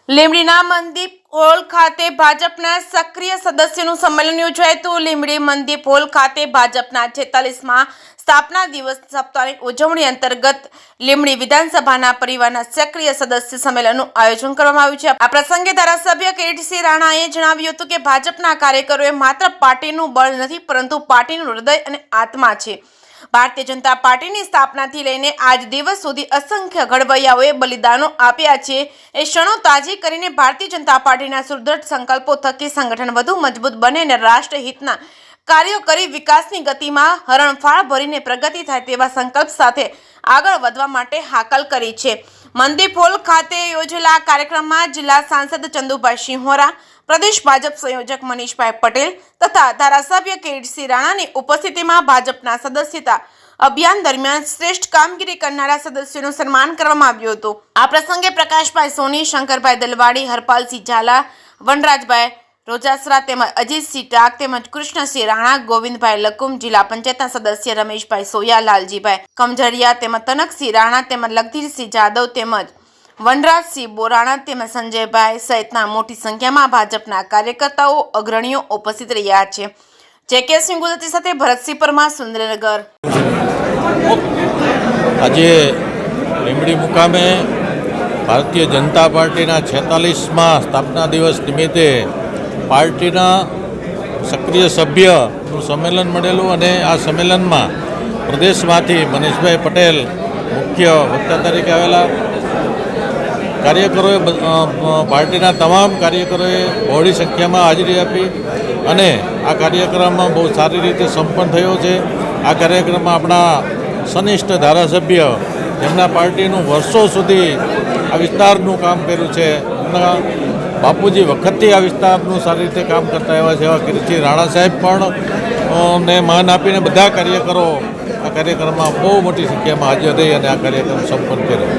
લીંબડીના Mandeep hall ખાતે ભાજપના સક્રિય સદસ્યોનું સંમેલન યોજાયું હતું। લીંબડી મંદીપ હોલ ખાતે ભાજપના 46મા સ્થાપના દિવસ સપ્તાહની ઉજવણી અંતર્ગત લીંબડી વિધાનસભાના પરિવારના સક્રિય સદસ્ય સંમેલનનું આયોજન કરવામાં આવ્યું છે। આ પ્રસંગે ધારાસભ્ય કિરીટસિંહ રાણાએ જણાવ્યું હતું કે ભાજપના કાર્યકરોએ માત્ર પાર્ટીનું બળ નથી પરંતુ પાર્ટીનું હૃદય અને આત્મા છે। ભારતીય જનતા પાર્ટીની સ્થાપનાથી લઈને આજ દિવસ સુધી અસંખ્ય ઘડવૈયાઓએ બલિદાનો આપ્યા છે। એ ક્ષણો તાજી કરીને ભારતીય જનતા પાર્ટીના સુદૃઢ સંકલ્પો થકી સંગઠન વધુ મજબૂત બને અને રાષ્ટ્રહિતના કાર્યો કરી વિકાસની ગતિમાં હરણફાળ ભરીને પ્રગતિ થાય તેવા સંકલ્પ સાથે આગળ વધવા માટે હાકલ કરી છે। મંદીપ હોલ ખાતે યોજેલા કાર્યક્રમમાં જિલ્લા સાંસદ ચંદુભાઈ સિંહોરા, પ્રદેશ ભાજપ સંયોજક મનીષભાઈ પટેલ તથા ધારાસભ્ય કિરીટસિંહ રાણાની ઉપસ્થિતિમાં ભાજપના સદસ્યતા અભિયાન દરમિયાન શ્રેષ્ઠ કામગીરી કરનારા સદસ્યોનું સન્માન કરવામાં આવ્યું હતું। આ પ્રસંગે પ્રકાશભાઈ સોની, શંકરભાઈ દલવાડી, હરપાલસિંહ ઝાલા, વનરાજભાઈ રોજાસરા તેમજ અજીતસિંહ ટાક તેમજ કૃષ્ણસિંહ રાણા, ગોવિંદભાઈ લકુમ, જિલ્લા પંચાયતના સદસ્ય રમેશભાઈ સોયા, લાલજીભાઈ કમજરિયા તેમજ તનકસિંહ રાણા તેમજ લગધીરસિંહ જાદવ તેમજ વનરાજસિંહ બોરાણા તેમજ સંજયભાઈ સહિતના મોટી સંખ્યામાં ભાજપના કાર્યકર્તાઓ અગ્રણીઓ ઉપસ્થિત રહ્યા છે। જે.કે. સિંહ ગુજરાતી સાથે ભરતસિંહ પરમાર, સુરેન્દ્રનગર। આજે લીંબડી મુકામે ભારતીય જનતા પાર્ટીના 46મા સ્થાપના દિવસ નિમિત્તે પાર્ટીના સક્રિય સભ્યનું સંમેલન મળેલું અને આ સંમેલનમાં પ્રદેશમાંથી મનીષભાઈ પટેલ મુખ્ય વક્તા તરીકે આવેલા। કાર્યકરોએ પાર્ટીના તમામ કાર્યકરોએ બહોળી સંખ્યામાં હાજરી આપી અને આ કાર્યક્રમમાં બહુ સારી રીતે સંપન્ન થયો છે। આ કાર્યક્રમમાં આપણા સનિષ્ઠ ધારાસભ્ય જેમના પાર્ટીનું વર્ષો સુધી આ વિસ્તારનું કામ કર્યું છે, એમના બાપુજી વખતથી આ વિસ્તારનું સારી રીતે કામ કરતા એવા છે એવા કિરીટસિંહ રાણા સાહેબ પણ ને માન આપીને બધા કાર્યકરો આ કાર્યક્રમમાં બહુ મોટી સંખ્યામાં હાજર રહી અને આ કાર્યક્રમ સંપન્ન કર્યો।